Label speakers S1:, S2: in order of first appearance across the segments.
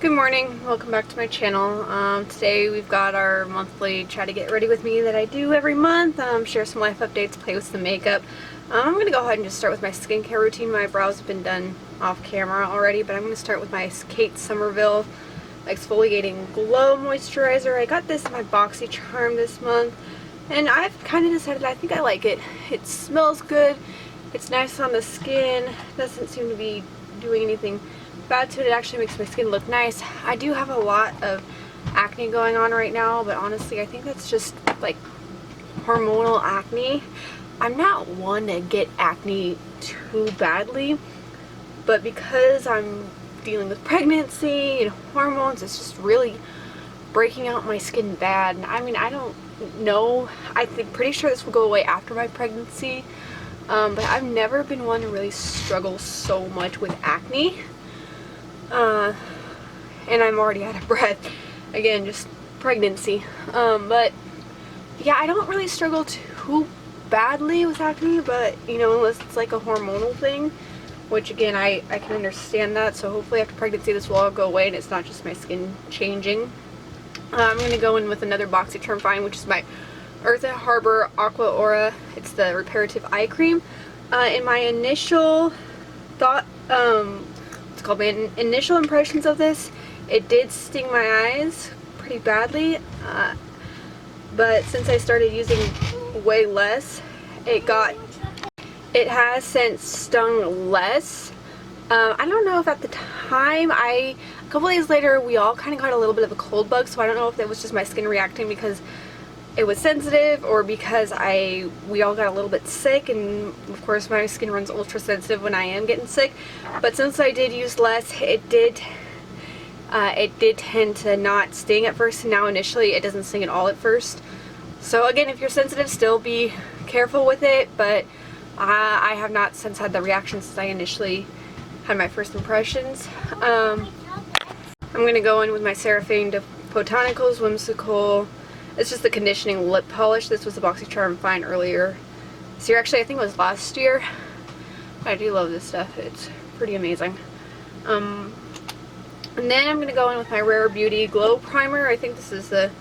S1: Good morning, welcome back to my channel. Today we've got our monthly Chatty Get Ready With Me that I do every month. Share some life updates, play with some makeup. I'm going to go ahead and just start with my skincare routine. My brows have been done off camera already, but I'm going to start with my Kate Somerville Exfoliating Glow Moisturizer. I got this in my BoxyCharm this month, and I've kind of decided I think I like it. It smells good, it's nice on the skin, doesn't seem to be doing anything bad to it. It actually makes my skin look nice. I do have a lot of acne going on right now, but honestly I think that's just like hormonal acne. I'm not one to get acne too badly, but because I'm dealing with pregnancy and hormones, it's just really breaking out my skin bad. And I mean, I don't know, I think pretty sure this will go away after my pregnancy, but I've never been one to really struggle so much with acne. And I'm already out of breath. Again, just pregnancy. But yeah, I don't really struggle too badly with acne, but you know, unless it's like a hormonal thing, which again, I can understand that. So hopefully after pregnancy this will all go away and it's not just my skin changing. I'm going to go in with another BoxyCharm Fine, which is my Earth and Harbor Aqua Aura. It's the Reparative Eye Cream. In my initial thought, it's called my initial impressions of this, it did sting my eyes pretty badly, but since I started using way less, it has since stung less. I don't know if at the time, a couple days later we all kind of got a little bit of a cold bug, so I don't know if that was just my skin reacting because it was sensitive or because we all got a little bit sick, and of course my skin runs ultra sensitive when I am getting sick. But since I did use less, it did tend to not sting at first, and now initially it doesn't sting at all at first. So again, if you're sensitive, still be careful with it, but I have not since had the reaction since I initially had my first impressions. I'm going to go in with my Seraphane Botanicals Whimsical. It's just the conditioning lip polish. This was the BoxyCharm Fine earlier this year. Actually, I think it was last year. I do love this stuff. It's pretty amazing. And then I'm going to go in with my Rare Beauty Glow Primer. I think this is the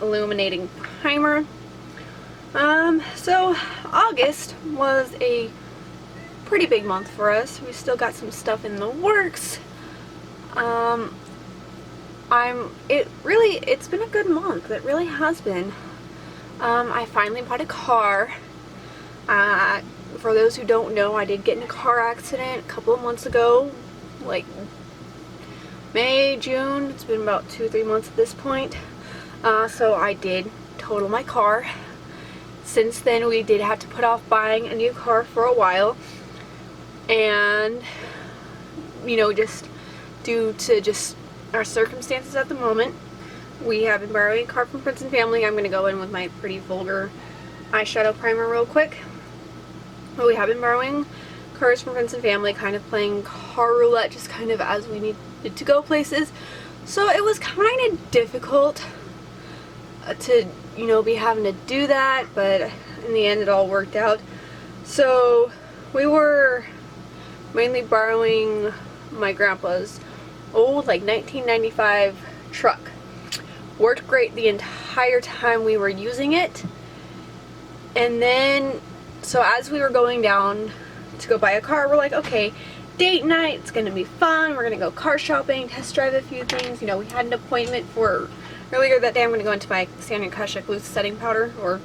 S1: Illuminating Primer. So August was a pretty big month for us. We still got some stuff in the works. It's been a good month. It really has been. I finally bought a car. For those who don't know, I did get in a car accident a couple of months ago, like May, June. It's been about 2-3 months at this point. So I did total my car. Since then, we did have to put off buying a new car for a while, and you know, just due to just our circumstances at the moment, we have been borrowing a car from friends and family. I'm going to go in with my pretty Vulgar eyeshadow primer real quick. But we have been borrowing cars from friends and family, kind of playing car roulette just kind of as we needed to go places. So it was kind of difficult to, you know, be having to do that, but in the end it all worked out. So we were mainly borrowing my grandpa's old, like 1995 truck. Worked great the entire time we were using it. And then, so as we were going down to go buy a car, we're like, okay, date night, it's gonna be fun, we're gonna go car shopping, test drive a few things. You know, we had an appointment for earlier that day. I'm gonna go into my Sonia Kashuk loose setting powder, or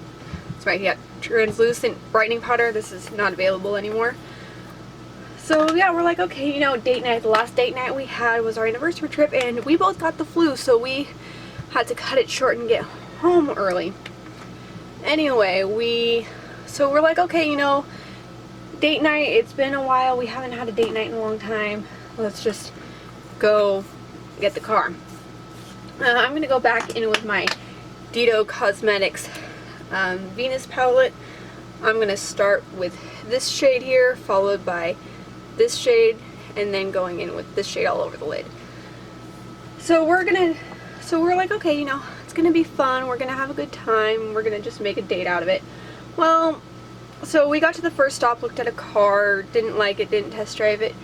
S1: it's right here, translucent brightening powder. This is not available anymore. So yeah, we're like, okay, you know, date night. The last date night we had was our anniversary trip, and we both got the flu, so we had to cut it short and get home early. Anyway, so we're like, okay, you know, date night, it's been a while, we haven't had a date night in a long time, let's just go get the car. I'm going to go back in with my Dido Cosmetics Venus palette. I'm going to start with this shade here, followed by this shade, and then going in with this shade all over the lid. So we're like, okay, you know, it's gonna be fun, we're gonna have a good time, we're gonna just make a date out of it. Well, so we got to the first stop, looked at a car, didn't like it, didn't test drive it,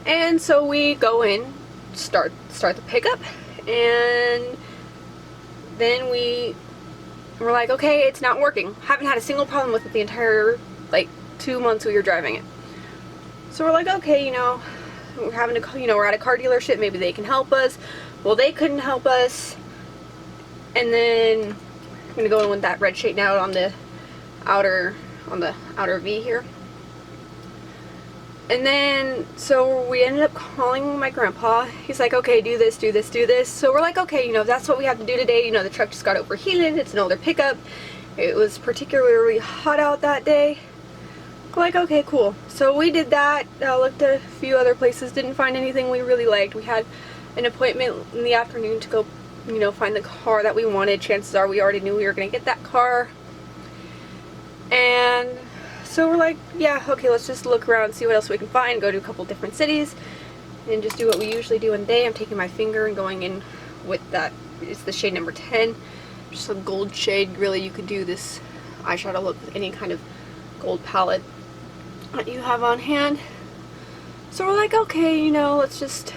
S1: and so we go in start the pickup, and then we were like, okay, it's not working. Haven't had a single problem with it the entire like 2 months we were driving it. So we're like, okay, you know, we're having to, you know, we're at a car dealership, maybe they can help us. Well, they couldn't help us. And then I'm gonna go in with that red shade now on the outer V here. And then, so we ended up calling my grandpa. He's like, okay, do this, do this, do this. So we're like, okay, you know, if that's what we have to do today, you know, the truck just got overheated, it's an older pickup. It was particularly hot out that day. We're like, okay, cool. So we did that, looked at a few other places, didn't find anything we really liked. We had an appointment in the afternoon to go, you know, find the car that we wanted. Chances are we already knew we were gonna get that car. And so we're like, yeah, okay, let's just look around, see what else we can find, go to a couple different cities, and just do what we usually do in a day. I'm taking my finger and going in with that, it's the shade number 10, just a gold shade. Really, you could do this eyeshadow look with any kind of gold palette that you have on hand. So we're like, okay, you know, let's just,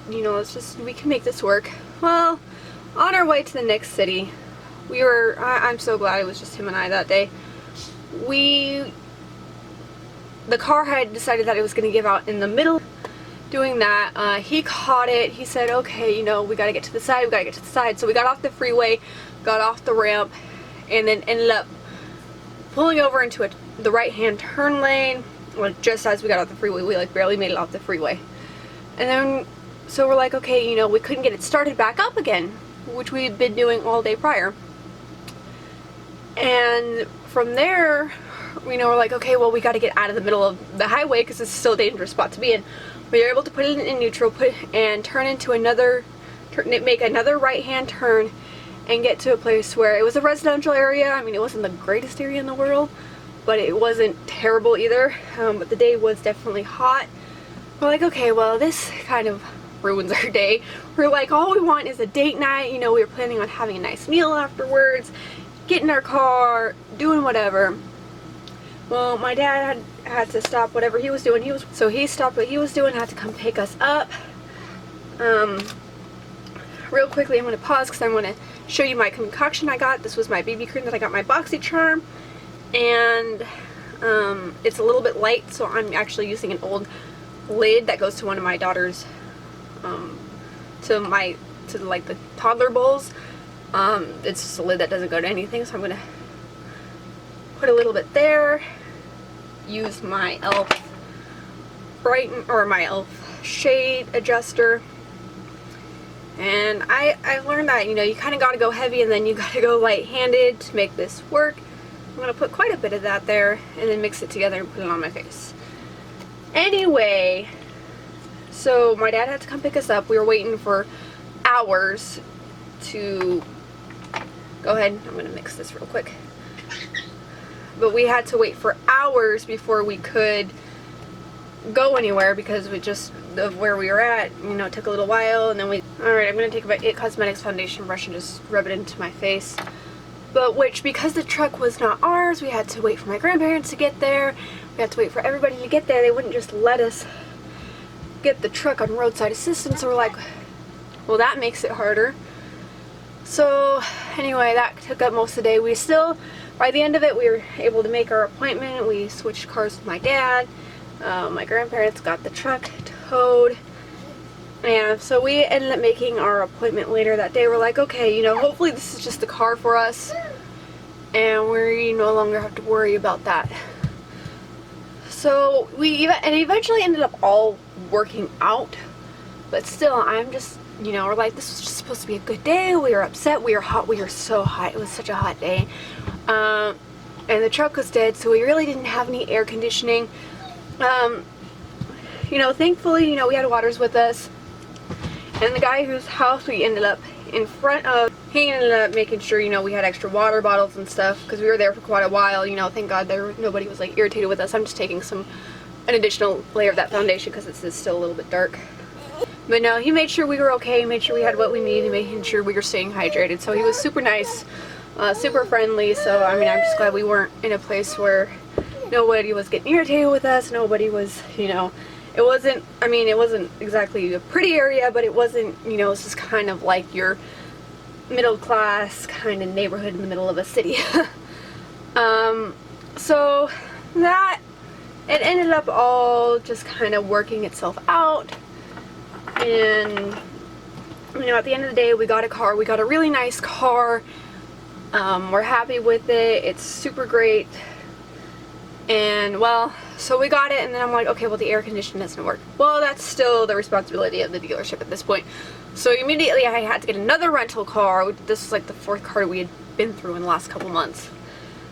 S1: we can make this work. Well, on our way to the next city, I'm so glad it was just him and I that day. The car had decided that it was going to give out in the middle. Doing that, he caught it. He said, okay, you know, we got to get to the side, we got to get to the side. So we got off the freeway, got off the ramp, and then ended up pulling over into the right-hand turn lane. Well, just as we got off the freeway, we like barely made it off the freeway. And then, so we're like, okay, you know, we couldn't get it started back up again, which we'd been doing all day prior. And from there, you know, we're like, okay, well, we got to get out of the middle of the highway because it's still a dangerous spot to be in. We were able to put it in neutral, and turn into make another right-hand turn, and get to a place where it was a residential area. I mean, it wasn't the greatest area in the world, but it wasn't terrible either. But the day was definitely hot. We're like, okay, well, this kind of ruins our day. We're like, all we want is a date night. You know, we were planning on having a nice meal afterwards, getting our car, doing whatever. Well, my dad had to stop whatever he was doing. So he stopped what he was doing, had to come pick us up. Real quickly, I'm going to pause because I'm going to show you my concoction I got. This was my BB cream that I got my BoxyCharm, and it's a little bit light, so I'm actually using an old lid that goes to one of my daughter's, to like the toddler bowls. It's just a lid that doesn't go to anything, so I'm gonna put a little bit there, use my E.L.F. my E.L.F. shade adjuster. And I learned that, you know, you kind of got to go heavy and then you got to go light-handed to make this work. I'm going to put quite a bit of that there and then mix it together and put it on my face. Anyway, so my dad had to come pick us up. We were waiting for hours to... Go ahead, I'm going to mix this real quick. But we had to wait for hours before we could go anywhere because we just, of where we were at, you know, it took a little while, and then alright, I'm going to take my It Cosmetics foundation brush and just rub it into my face. But because the truck was not ours, we had to wait for my grandparents to get there. We had to wait for everybody to get there. They wouldn't just let us get the truck on roadside assistance, so we're like, well, that makes it harder. So anyway, that took up most of the day. We still, by the end of it, we were able to make our appointment. We switched cars with my dad. My grandparents got the truck towed. And so we ended up making our appointment later that day. We're like, okay, you know, hopefully this is just the car for us, and we no longer have to worry about that. So and eventually ended up all working out, but still, I'm just, you know, we're like, this was just supposed to be a good day. We were upset. We were hot. We were so hot. It was such a hot day. And the truck was dead, so we really didn't have any air conditioning. You know, thankfully, you know, we had Waters with us. And the guy whose house we ended up in front of, he ended up making sure, you know, we had extra water bottles and stuff, because we were there for quite a while. You know, thank God nobody was like irritated with us. I'm just taking an additional layer of that foundation because it's still a little bit dark. But no, he made sure we were okay, he made sure we had what we needed, making sure we were staying hydrated. So he was super nice, super friendly. So I mean, I'm just glad we weren't in a place where nobody was getting irritated with us, nobody was, you know, It wasn't, I mean, it wasn't exactly a pretty area, but it wasn't, you know, it's just kind of like your middle class kind of neighborhood in the middle of a city. So that, it ended up all just kind of working itself out, and you know, at the end of the day, we got a car. We got a really nice car. We're happy with it. It's super great. And well, so we got it, and then I'm like, okay, well, the air conditioning doesn't work. Well, that's still the responsibility of the dealership at this point. So immediately I had to get another rental car. This was like the 4th car we had been through in the last couple months.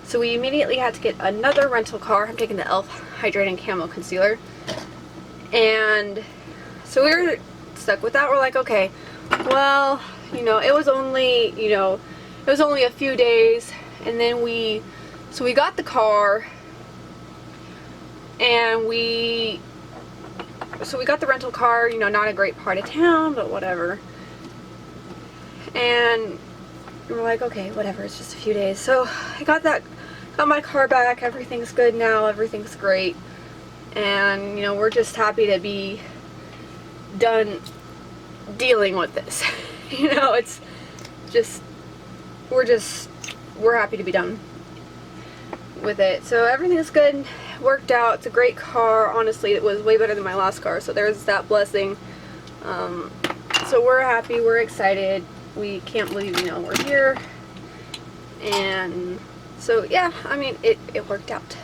S1: So we immediately had to get another rental car. I'm taking the E.L.F. Hydrating Camo Concealer. And so we were stuck with that. We're like, okay, well, you know, it was only, you know, it was only a few days. And then we got the car, and we got the rental car, you know, not a great part of town, but whatever. And we're like, okay, whatever, it's just a few days. So I got my car back, everything's good now, everything's great. And, you know, we're just happy to be done dealing with this. You know, it's just, we're happy to be done with it. So everything's good, worked out. It's a great car. Honestly, it was way better than my last car, so there's that blessing. So we're happy, we're excited, we can't believe, you know, we're here. And so yeah, I mean, it worked out.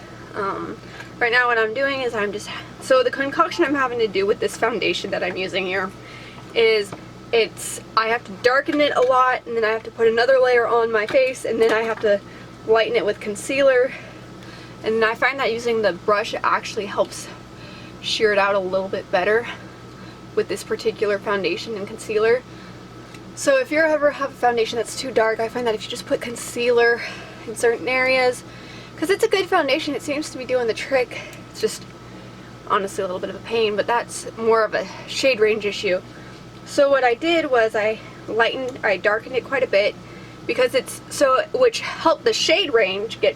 S1: Right now what I'm doing is so the concoction I'm having to do with this foundation that I'm using here is I have to darken it a lot, and then I have to put another layer on my face, and then I have to lighten it with concealer. And I find that using the brush actually helps sheer it out a little bit better with this particular foundation and concealer. So if you ever have a foundation that's too dark, I find that if you just put concealer in certain areas, because it's a good foundation, it seems to be doing the trick. It's just honestly a little bit of a pain, but that's more of a shade range issue. So what I did was I darkened it quite a bit, because which helped the shade range get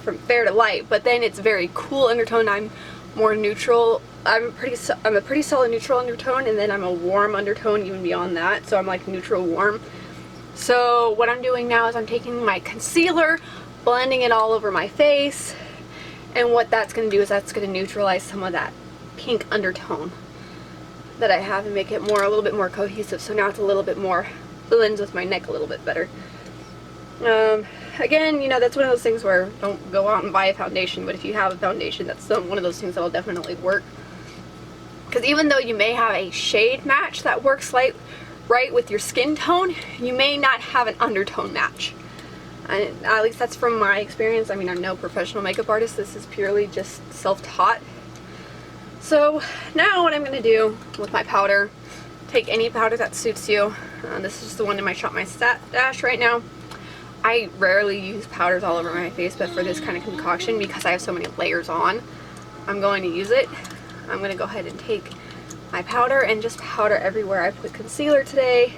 S1: from fair to light, but then it's very cool undertone. I'm more neutral. I'm a pretty solid neutral undertone, and then I'm a warm undertone even beyond that, so I'm like neutral warm. So what I'm doing now is I'm taking my concealer, blending it all over my face, and what that's going to do is that's going to neutralize some of that pink undertone that I have and make it a little bit more cohesive. So now it's a little bit more, blends with my neck a little bit better. Again, you know, that's one of those things where don't go out and buy a foundation, but if you have a foundation, that's one of those things that'll definitely work. Because even though you may have a shade match that works right with your skin tone, you may not have an undertone match. And at least that's from my experience. I mean, I'm no professional makeup artist. This is purely just self-taught. So now what I'm going to do with my powder, take any powder that suits you. This is just the one in my Shop My Stash right now. I rarely use powders all over my face, but for this kind of concoction, because I have so many layers on, I'm going to use it. I'm going to go ahead and take my powder and just powder everywhere. I put concealer today.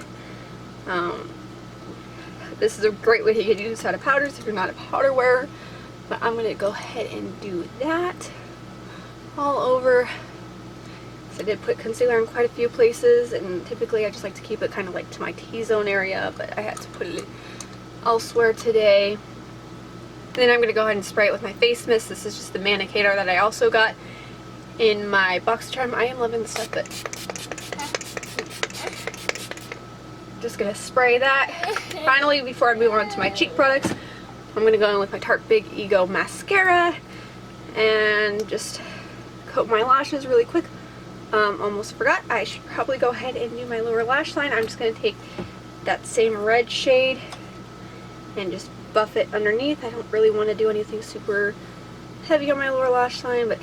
S1: This is a great way to get used out of powders if you're not a powder wearer. But I'm going to go ahead and do that all over. So I did put concealer in quite a few places, and typically I just like to keep it kind of like to my T-zone area, but I had to put it elsewhere today. And then I'm going to go ahead and spray it with my face mist. This is just the Manna Kadar that I also got in my box charm. I am loving the stuff, but just going to spray that. Finally, before I move on to my cheek products, I'm going to go in with my Tarte Big Ego Mascara and just coat my lashes really quick. Almost forgot, I should probably go ahead and do my lower lash line. I'm just going to take that same red shade and just buff it underneath. I don't really want to do anything super heavy on my lower lash line, but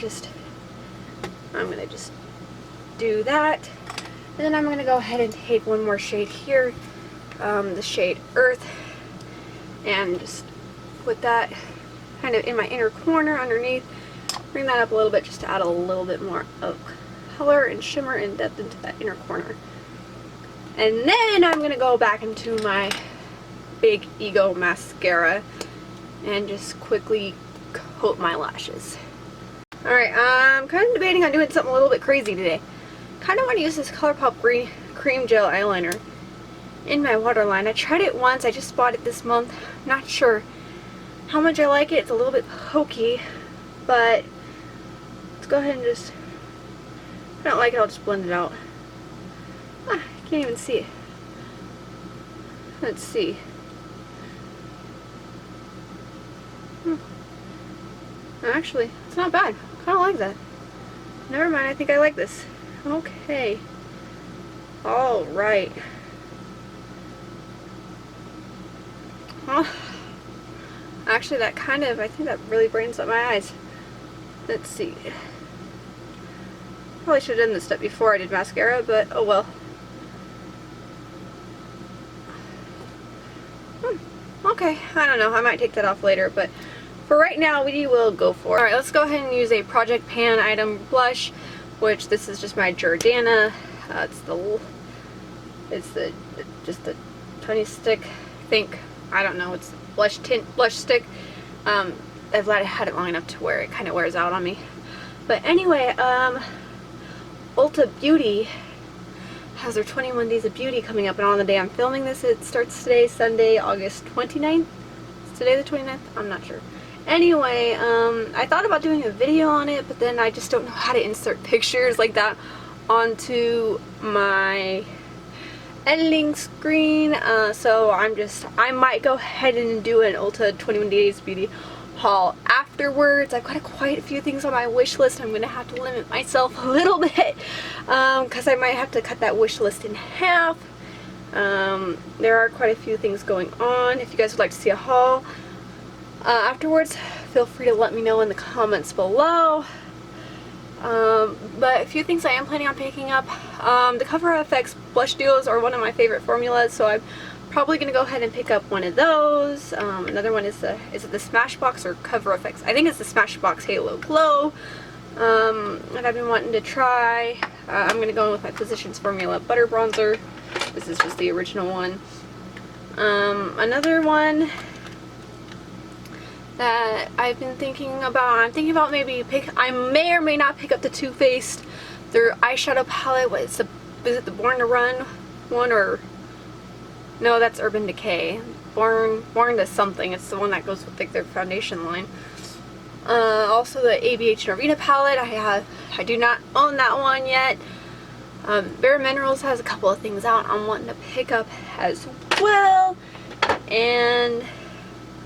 S1: I'm going to just do that. And then I'm going to go ahead and take one more shade here, the shade Earth, and just put that kind of in my inner corner underneath. Bring that up a little bit just to add a little bit more of color and shimmer and depth into that inner corner. And then I'm going to go back into my Big Ego Mascara and just quickly coat my lashes. Alright, I'm kind of debating on doing something a little bit crazy today. Kind of want to use this Colourpop Cream Gel Eyeliner in my waterline. I tried it once, I just bought it this month. Not sure how much I like it. It's a little bit pokey, but let's go ahead and just, if I don't like it, I'll just blend it out. Ah, I can't even see it. Let's see. Actually, it's not bad. I kind of like that. Never mind, I think I like this. Okay. Alright. Oh. Actually, that kind of, I think that really brightens up my eyes. Let's see. Probably should have done this step before I did mascara, but oh well. Okay, I don't know. I might take that off later, but for right now, we will go for it. Alright, let's go ahead and use a Project Pan item blush, which this is just my Jordana. It's just the tiny stick, I think. I don't know, it's blush stick. I've had it long enough to where it kind of wears out on me. But anyway, Ulta Beauty has their 21 Days of Beauty coming up, and on the day I'm filming this, it starts today, Sunday, August 29th. Is today the 29th? I'm not sure. Anyway, I thought about doing a video on it, but then I just don't know how to insert pictures like that onto my editing screen, so I might go ahead and do an Ulta 21 Days Beauty haul afterwards. I've got quite a few things on my wish list. I'm gonna have to limit myself a little bit because I might have to cut that wish list in half. There are quite a few things going on. If you guys would like to see a haul afterwards, feel free to let me know in the comments below. But a few things I am planning on picking up. The Cover FX blush duos are one of my favorite formulas, so I'm probably going to go ahead and pick up one of those. Another one is it the Smashbox or Cover FX? I think it's the Smashbox Halo Glow that I've been wanting to try. I'm going to go in with my Physicians Formula Butter Bronzer. This is just the original one. Another one that I've been thinking about, I may or may not pick up the Too Faced, their eyeshadow palette. Is it the Born to Run one, or no, that's Urban Decay. Born to something. It's the one that goes with like their foundation line. Also the ABH Norvina palette. I do not own that one yet. Bare Minerals has a couple of things out I'm wanting to pick up as well, and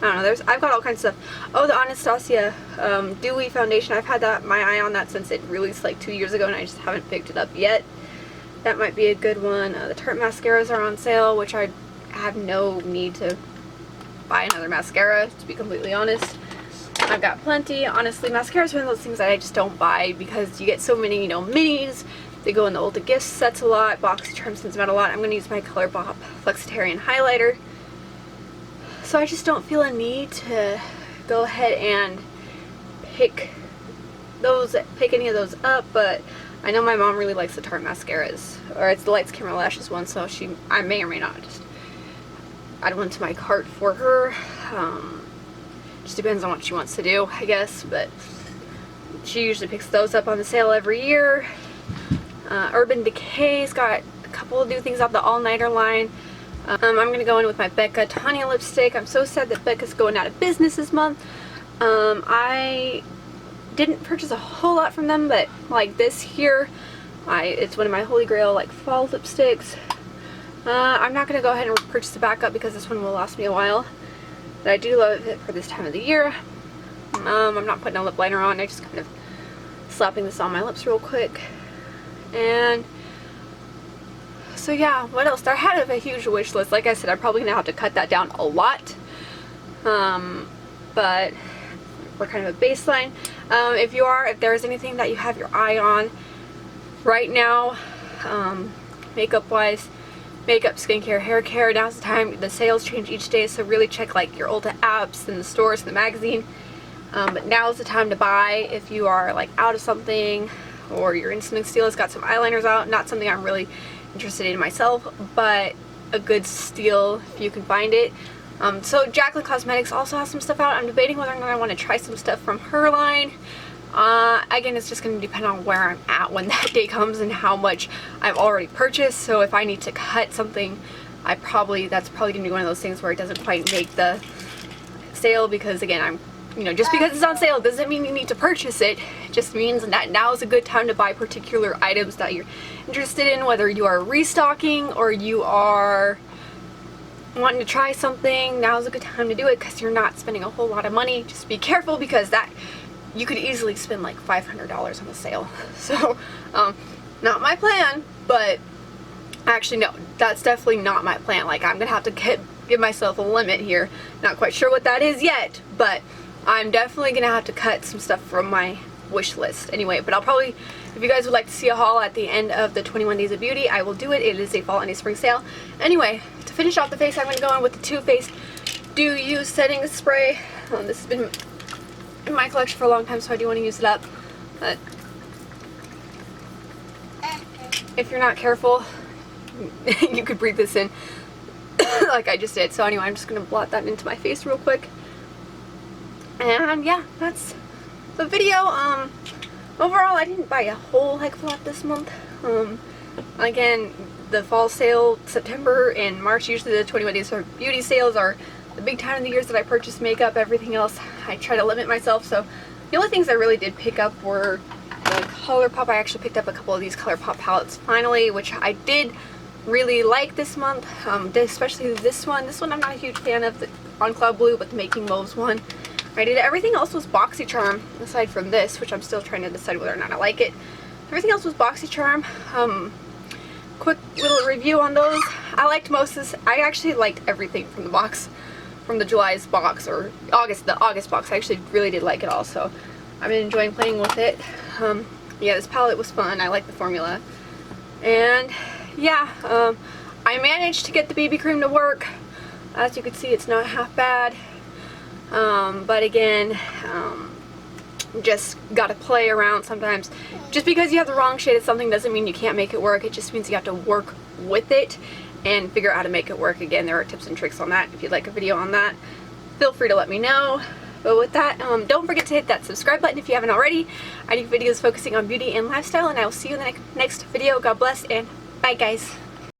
S1: I don't know, I've got all kinds of stuff. Oh, the Anastasia Dewy Foundation. I've had my eye on that since it released like 2 years ago, and I just haven't picked it up yet. That might be a good one. The Tarte Mascaras are on sale, which I have no need to buy another mascara, to be completely honest. I've got plenty. Honestly, mascara is one of those things that I just don't buy because you get so many, minis. They go in the Ulta gift sets a lot. BoxyCharm sends them out a lot. I'm going to use my Colourpop Flexitarian highlighter. So I just don't feel a need to go ahead and pick any of those up, but I know my mom really likes the Tarte mascaras, or it's the Lights Camera Lashes one, so I may or may not just add one to my cart for her. Just depends on what she wants to do, I guess, but she usually picks those up on the sale every year. Urban Decay's got a couple of new things out, the All Nighter line. I'm going to go in with my Becca Tawny lipstick. I'm so sad that Becca's going out of business this month. I didn't purchase a whole lot from them, but like this here, it's one of my holy grail like fall lipsticks. I'm not going to go ahead and purchase the backup because this one will last me a while. But I do love it for this time of the year. I'm not putting a lip liner on. I just kind of slapping this on my lips real quick. And so yeah, what else? I had a huge wish list. Like I said, I'm probably going to have to cut that down a lot. But we're kind of a baseline. If there's anything that you have your eye on right now, makeup wise, makeup, skincare, hair care, now's the time. The sales change each day, so really check like your Ulta apps and the stores and the magazine. But now's the time to buy if you are like out of something, or your Instant Steal has got some eyeliners out. Not something I'm really interested in myself, but a good steal if you can find it. So Jacqueline Cosmetics also has some stuff out. I'm debating whether or not I want to try some stuff from her line. Again, it's just going to depend on where I'm at when that day comes and how much I've already purchased. So if I need to cut something, that's probably going to be one of those things where it doesn't quite make the sale, because again, just because it's on sale doesn't mean you need to purchase it. It just means that now is a good time to buy particular items that you're interested in, whether you are restocking or you are wanting to try something. Now is a good time to do it because you're not spending a whole lot of money. Just be careful, because you could easily spend like $500 on a sale. So not my plan, but actually no, that's definitely not my plan. Like, I'm gonna have to give myself a limit here. Not quite sure what that is yet, but I'm definitely gonna have to cut some stuff from my wish list anyway. But I'll probably, if you guys would like to see a haul at the end of the 21 Days of Beauty, I will do it. It is a fall and a spring sale. Anyway, to finish off the face, I'm gonna go in with the Too Faced Dew Use Setting Spray. This has been in my collection for a long time, so I do want to use it up. But if you're not careful, you could breathe this in like I just did. So anyway, I'm just gonna blot that into my face real quick. And yeah, that's the video. Overall, I didn't buy a whole heck of a lot this month. Again, the fall sale, September and March, usually the 21 Days of Beauty sales are the big time of the years that I purchase makeup. Everything else, I try to limit myself. So the only things I really did pick up were the Colourpop. I actually picked up a couple of these Colourpop palettes finally, which I did really like this month, especially this one. This one I'm not a huge fan of, the On Cloud Blue, but the Making Mauves one I did. Everything else was BoxyCharm, aside from this, which I'm still trying to decide whether or not I like it. Everything else was BoxyCharm. Quick little review on those. I liked most of this. I actually liked everything from the box, from the July's box, or the August box. I actually really did like it all, so I've been enjoying playing with it. Yeah, this palette was fun. I like the formula. And yeah, I managed to get the BB cream to work. As you can see, it's not half bad. But again, just gotta play around sometimes. Just because you have the wrong shade of something doesn't mean you can't make it work. It just means you have to work with it and figure out how to make it work. Again, there are tips and tricks on that. If you'd like a video on that, feel free to let me know. But with that, don't forget to hit that subscribe button if you haven't already. I do videos focusing on beauty and lifestyle, and I will see you in the next video. God bless, and bye guys.